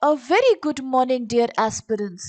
A very good morning, dear aspirants.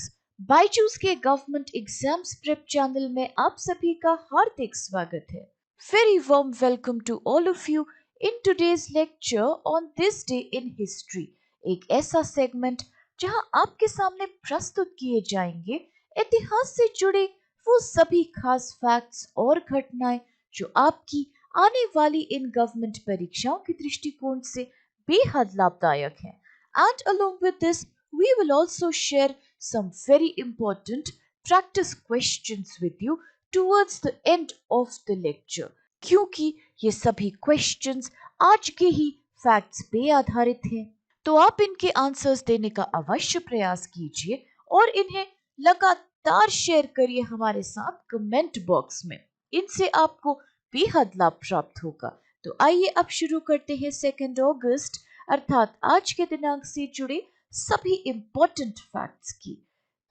Byju's के government exams prep channel में आप सभी का हार्दिक स्वागत है. Very warm welcome to all of you in today's lecture on this day in history. एक ऐसा सेगमेंट जहां आपके सामने प्रस्तुत किए जाएंगे इतिहास से जुड़े वो सभी खास फैक्ट्स और घटनाएं जो आपकी आने वाली इन गवर्नमेंट परीक्षाओं के दृष्टिकोण से बेहद लाभदायक हैं. And along with this, we will also share some very important practice questions with you towards the end of the lecture. क्योंकि ये सभी questions आज के ही facts पे आधारित हैं, तो आप इनके आंसर्स देने का अवश्य प्रयास कीजिए और इन्हें लगातार शेयर करिए हमारे साथ कमेंट बॉक्स में. इनसे आपको बेहद लाभ प्राप्त होगा. तो आइए अब शुरू करते हैं 2 अगस्त अर्थात आज के दिनांक से जुड़े सभी इंपॉर्टेंट फैक्ट्स की.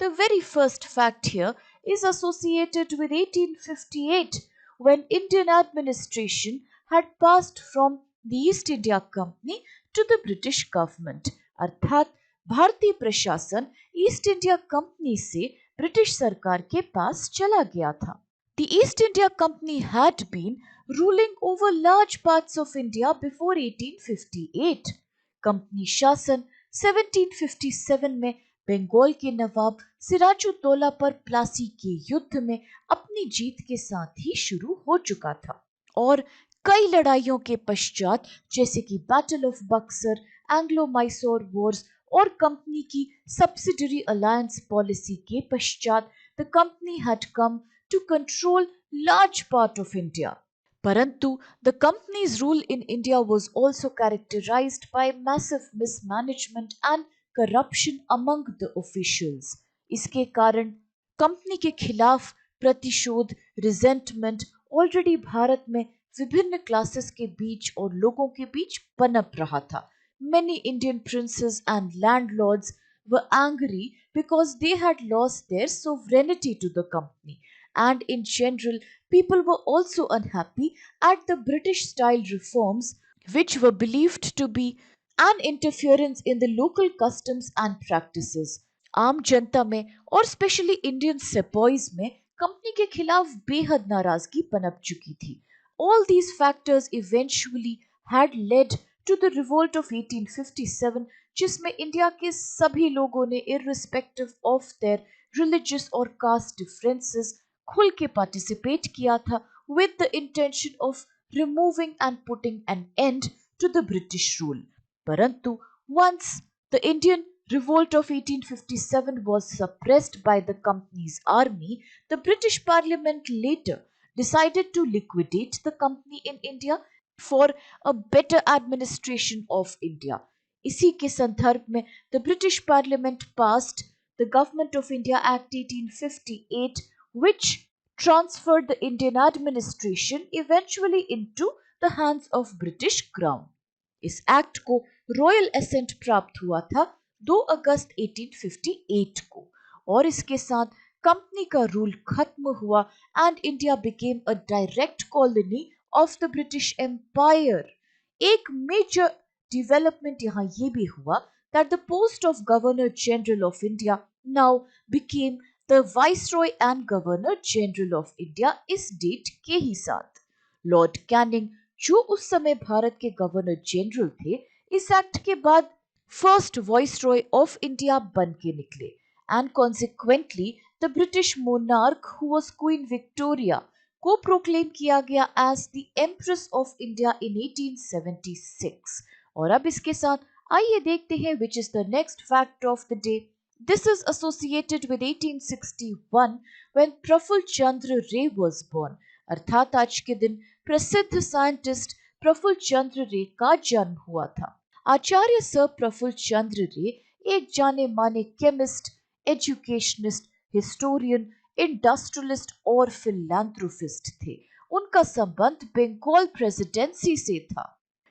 The very first fact here is associated with 1858 when Indian administration had passed from the East India Company to the British government. अर्थात भारतीय प्रशासन ईस्ट इंडिया कंपनी से ब्रिटिश सरकार के पास चला गया था. The East India Company had been ruling over large parts of India before 1858. Company शासन 1757 में बंगाल के नवाब सिराजुद्दौला पर प्लासी के युद्ध में अपनी जीत के साथ ही शुरू हो चुका था और कई लड़ाइयों के पश्चात जैसे कि battle of Buxar, Anglo Mysore wars और कंपनी की सब्सिडरी अलायंस पॉलिसी के पश्चात the company had come to control large part of India. परंतु the company's rule in India was also characterized by massive mismanagement and corruption among the officials. इसके कारण company के खिलाफ प्रतिशोध, resentment already Bharat में विभिन्न क्लासेस के बीच और लोगों के बीच पनप रहा था. Many Indian princes and landlords were angry because they had lost their sovereignty to the company. And in general, people were also unhappy at the British style reforms, which were believed to be an interference in the local customs and practices. आम जनता में और specially Indian सेपॉइज में company के खिलाफ बेहद नाराजगी पनप चुकी थी. All these factors eventually had led to the revolt of 1857, जिसमें इंडिया के सभी लोगों ने irrespective of their religious और caste differences खुल के पार्टिसिपेट किया था with the intention of removing and putting an end to the British rule. परंतु once the Indian revolt of 1857 was suppressed by the company's army, the British Parliament later decided to liquidate the company in India for a better administration of India. इसी के संदर्भ में the British Parliament passed the Government of India Act 1858, which transferred the Indian administration eventually into the hands of British Crown. इस act को royal accent प्राप्त हुआ था 2 अगस्त 1858 को और इसके साथ कंपनी का रूल खत्म हुआ and India became a direct colony of the British Empire. एक मेजर डेवलपमेंट यहाँ ये भी हुआ that the post of governor general of India now became the viceroy and governor general of India इस date के ही साथ. लॉर्ड कैनिंग जो उस समय भारत के गवर्नर जनरल थे, इस एक्ट के बाद फर्स्ट वाइसरॉय ऑफ इंडिया बन के निकले and consequently the British monarch who was Queen Victoria को प्रोक्लेम किया गया as the empress of India in 1876. और अब इसके साथ आइए देखते हैं which is the next fact of the day. This is associated with 1861 when Prafulla Chandra Ray was born. अर्थात आज के दिन प्रसिद्ध साइंटिस्ट प्रफुल्ल चंद्र रे का जन्म हुआ था. आचार्य सर प्रफुल्ल चंद्र रे एक जाने माने केमिस्ट, एजुकेशनिस्ट, हिस्टोरियन, इंडस्ट्रियलिस्ट और फिलैंथ्रोपिस्ट थे. उनका संबंध बंगाल प्रेसिडेंसी से था.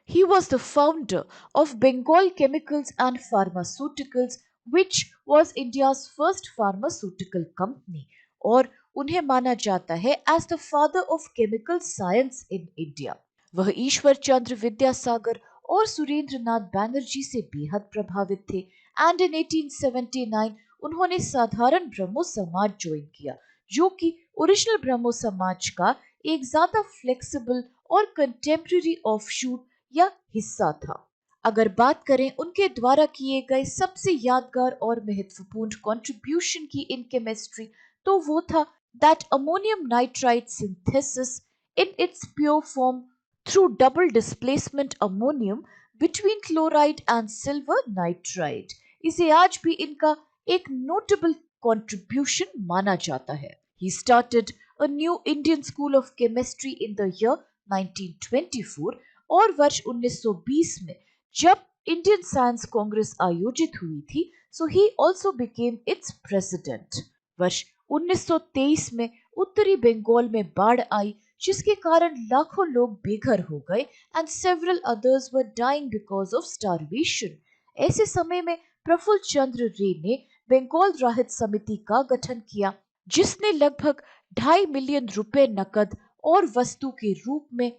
He was the founder of Bengal Chemicals and Pharmaceuticals, which was India's first pharmaceutical company, और उन्हें माना जाता है as the father of chemical science in India. वह ईश्वर चंद्र विद्यासागर और सुरेंद्र नाथ बैनर्जी से बेहद प्रभावित थे एंड इन 1879 उन्होंने साधारण ब्रह्मो समाज ज्वाइन किया, जो कि ओरिजिनल ब्रह्मो समाज का एक ज्यादा फ्लेक्सिबल और कंटेम्प्रेरी ऑफशूट या हिस्सा था। अगर बात करें उनके द्वारा किए गए सबसे यादगार और महत्वपूर्ण कंट्रीब्यूशन की इन केमिस्ट्री, तो वो था that ammonium nitride synthesis in its pure form through double displacement ammonium between chloride and silver nitride. इसे आज भी इनका एक नोटेबल कंट्रीब्यूशन माना जाता है। He started a new Indian school of chemistry in the year 1924 और वर्ष 1920 में जब इंडियन साइंस कांग्रेस आयोजित हुई थी, so he also became its president. वर्ष 1923 में उत्तरी बंगाल में बाढ़ आई, जिसके कारण लाखों लोग बेघर हो गए and several others were dying because of starvation. ऐसे समय में प्रफुल्ल चंद्र रे ने बंगाल राहत समिति का गठन किया, जिसने लगभग 2.5 मिलियन रुपए नकद और वस्तु के रूप में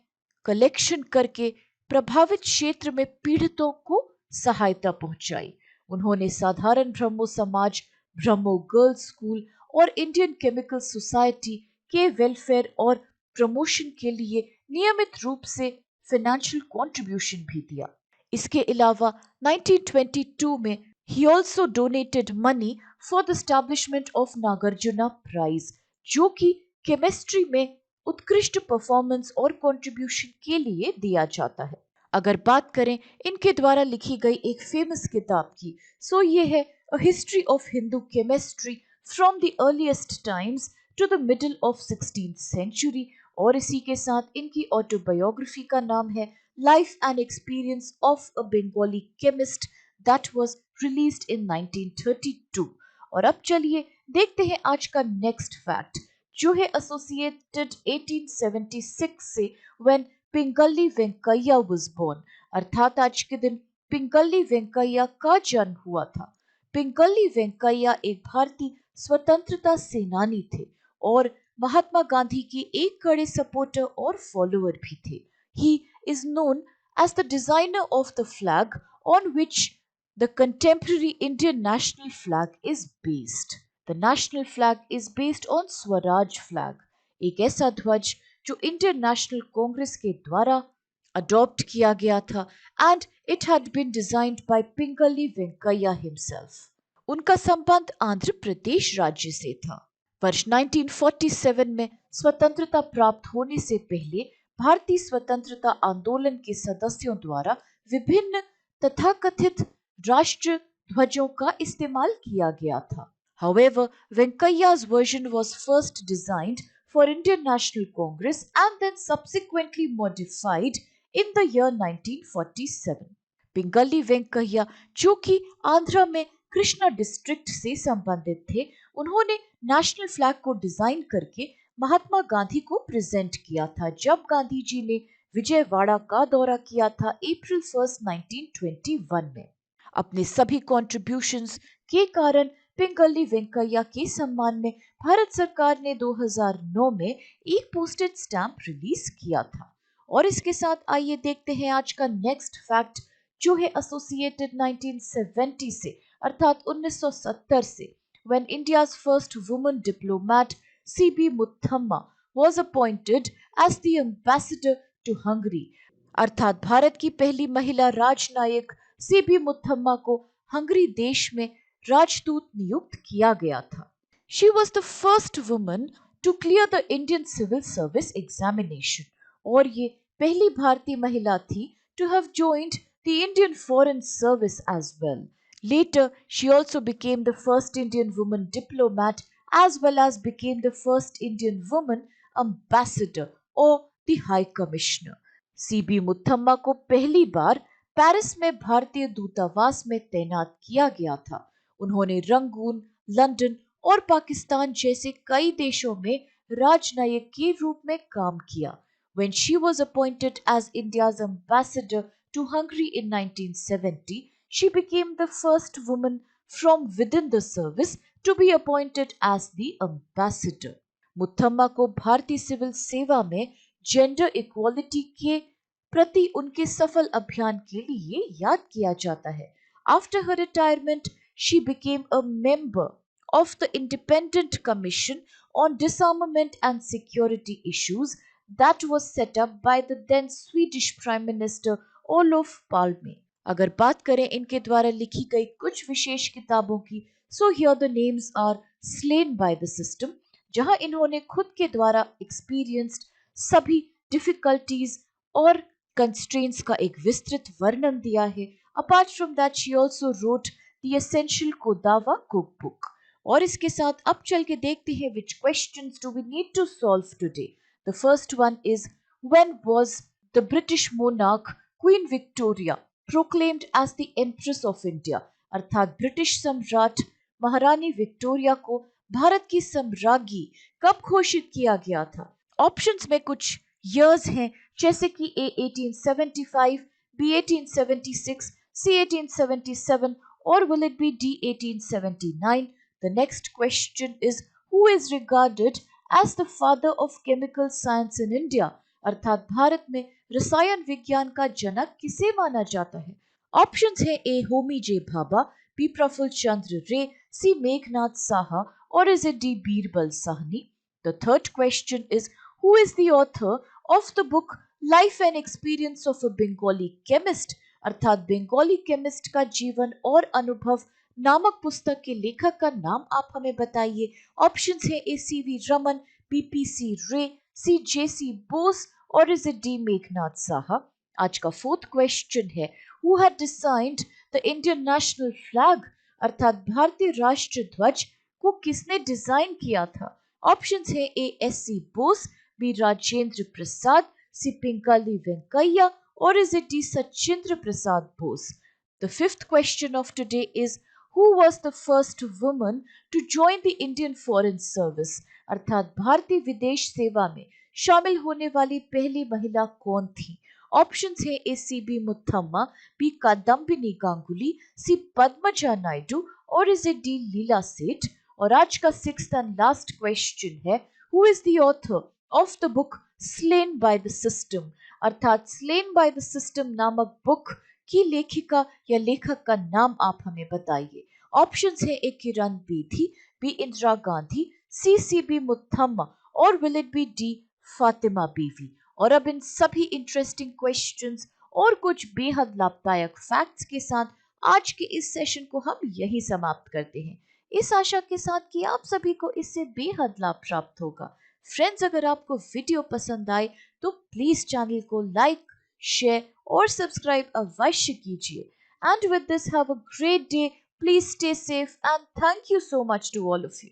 कलेक्शन करके प्रभावित क्षेत्र में पीड़ितों को सहायता पहुंचाई। उन्होंने साधारण ब्रह्मो समाज, ब्रह्मो गर्ल्स स्कूल और इंडियन केमिकल सोसाइटी के वेलफेयर और प्रमोशन के लिए नियमित रूप से फाइनेंशियल कंट्रीब्यूशन भी दिया। इसके अलावा 1922 में he also donated money for the establishment of Nagarjuna prize, जो कि केमिस्ट्री में उत्कृष्ट परफॉर्मेंस और कंट्रीब्यूशन के लिए दिया जाता है। अगर बात करें इनके द्वारा लिखी गई एक फेमस किताब की, सो ये है a history of Hindu chemistry from the earliest times to the middle of 16th century, और इसी के साथ इनकी ऑटोबायोग्राफी का नाम है life and experience of a Bengali chemist that was released in 1932। और अब चलिए देखते हैं आज का नेक्स्ट फैक्ट, जो है एसोसिएटेड 1876 से when Pingali Venkayya was born, अर्थात आज के दिन पिंगली वेंकैया का जन्म हुआ था। पिंगली वेंकैया एक भारतीय स्वतंत्रता सेनानी थे और महात्मा गांधी के एक कड़े सपोर्टर और फॉलोअर भी थे। He is known as the designer of the flag on which the contemporary Indian national flag is based. The national flag is based on Swaraj flag, एक ऐसा ध्वज जो इंडियन नेशनल कांग्रेस के द्वारा अडॉप्ट किया गया था and it had been designed by Pingali Venkayya himself. उनका संबंध आंध्र प्रदेश राज्य से था। वर्ष 1947 में स्वतंत्रता प्राप्त होने से पहले भारतीय स्वतंत्रता आंदोलन के सदस्यों द्वारा विभिन्न तथाकथित राष्ट्र ध्वजों का इस्तेमाल किया गया था। However, Venkaiya's version was first designed for Indian National Congress and then subsequently modified in the year 1947. पिंगली वेंकैया, जो कि आंध्र में कृष्णा डिस्ट्रिक्ट से संबंधित थे, उन्होंने नेशनल फ्लैग को डिजाइन करके महात्मा गांधी को प्रेजेंट किया था जब गांधी जी ने विजयवाड़ा का दौरा किया था अप्रैल 1, 1921 में। अपने सभी कॉन्ट्रीब्यूशंस के कारण पिंगली वेंकैया के सम्मान में भारत सरकार ने 2009 में एक पोस्टेज स्टैंप रिलीज किया था। और इसके साथ आइए देखते हैं आज का नेक्स्ट फैक्ट, जो है एसोसिएटेड 1970 से अर्थात 1970 से when India's first woman diplomat C.B. Muthama was appointed as the ambassador to Hungary, अर्थात भारत की पहली महिला राजनायक C.B. मुथम्मा को हंगरी देश में राजदूत नियुक्त किया गया था। She was the first woman to clear the Indian civil service examination, और ये पहली भारतीय महिला थी to have joined the Indian Foreign Service as well. Later, she also became the first Indian woman diplomat as well as became the first Indian woman ambassador or the High Commissioner. C.B. Muthamma को पहली बार Paris में भारतीय दूतावास में तैनात किया गया था। उन्होंने रंगून, लंदन और पाकिस्तान जैसे कई देशों में राजनायक के रूप में काम किया। When she was appointed as India's ambassador to Hungary in 1970, she became the first woman from within the service to be appointed as the ambassador. Muthamma को भारतीय सिविल सेवा में जेंडर इक्वालिटी के प्रति उनके सफल अभियान के लिए याद किया जाता है। After her retirement, she became a member of the Independent Commission on Disarmament and Security Issues that was set up by the then Swedish Prime Minister Olof Palme. अगर बात करें इनके द्वारा लिखी गई कुछ विशेष किताबों की, so here the names are slain by the system, जहां इन्होंने खुद के द्वारा एक्सपीरियंस्ड सभी डिफिकल्टीज और कंस्ट्रेंट्स का एक विस्तृत वर्णन दिया है. Apart from that she also wrote the essential Kodava cook book. और इसके साथ अब चल के देखते हैं which questions do we need to solve today. The first one is when was the British monarch Queen Victoria proclaimed as the empress of India, अर्थात British सम्राट महारानी विक्टोरिया को भारत की सम्राज्ञी कब घोषित किया गया था. ऑप्शंस में कुछ years हैं, जैसे कि A 1875, B 1876, C 1877 or will it be D 1879. The next question is who is regarded as the father of chemical science in India, अर्थात भारत में रसायन विज्ञान का जनक किसे माना जाता है. ऑप्शंस है A Homi J Bhabha, B Praful Chandra रे, C Meghnath Saha or is it D Birbal Sahni. The third question is who is the author of the book Life and Experience of a Bengali Chemist, अर्थात बंगाली केमिस्ट का जीवन और अनुभव नामक पुस्तक के लेखक का नाम आप हमें बताइए. ऑप्शंस है A C V Raman, B P C Ray, C J C Bose or is it D Meghnad Saha. आज का फोर्थ क्वेश्चन है who had designed the Indian national flag, अर्थात भारतीय राष्ट्र ध्वज को किसने डिजाइन किया था. ऑप्शंस है A S C Bose, B Rajendra Prasad, C Pingali Venkayya or is it D Sachindra Prasad Bose. The fifth question of today is who was the first woman to join the Indian Foreign Service, अर्थात भारतीय विदेश सेवा में शामिल होने वाली पहली महिला कौन थी. ऑप्शंस है A C B Muthamma, B Kadambini Ganguly, C Padmaja Naidu or is it D Leela Seth. और आज का सिक्स्थ एंड लास्ट क्वेश्चन है who is the author of the book Slain by the System, अर्थात स्लेन बाय द सिस्टम नामक बुक की लेखिका या लेखक का नाम आप हमें बताइए. ऑप्शंस है A Kiran Bedi, B Indira Gandhi, C B Muthamma or will it be D Fatima Beevi. और अब इन सभी इंटरेस्टिंग क्वेश्चंस और कुछ बेहद लाभदायक फैक्ट्स के साथ आज के इस सेशन को हम यही समाप्त करते हैं, इस आशा के साथ कि आप सभी को इससे बेहद लाभ प्राप्त होगा. फ्रेंड्स, अगर आपको वीडियो पसंद आए तो प्लीज चैनल को लाइक, शेयर और सब्सक्राइब अवश्य कीजिए. And with this have a great day, please stay safe and thank you so much to all of you.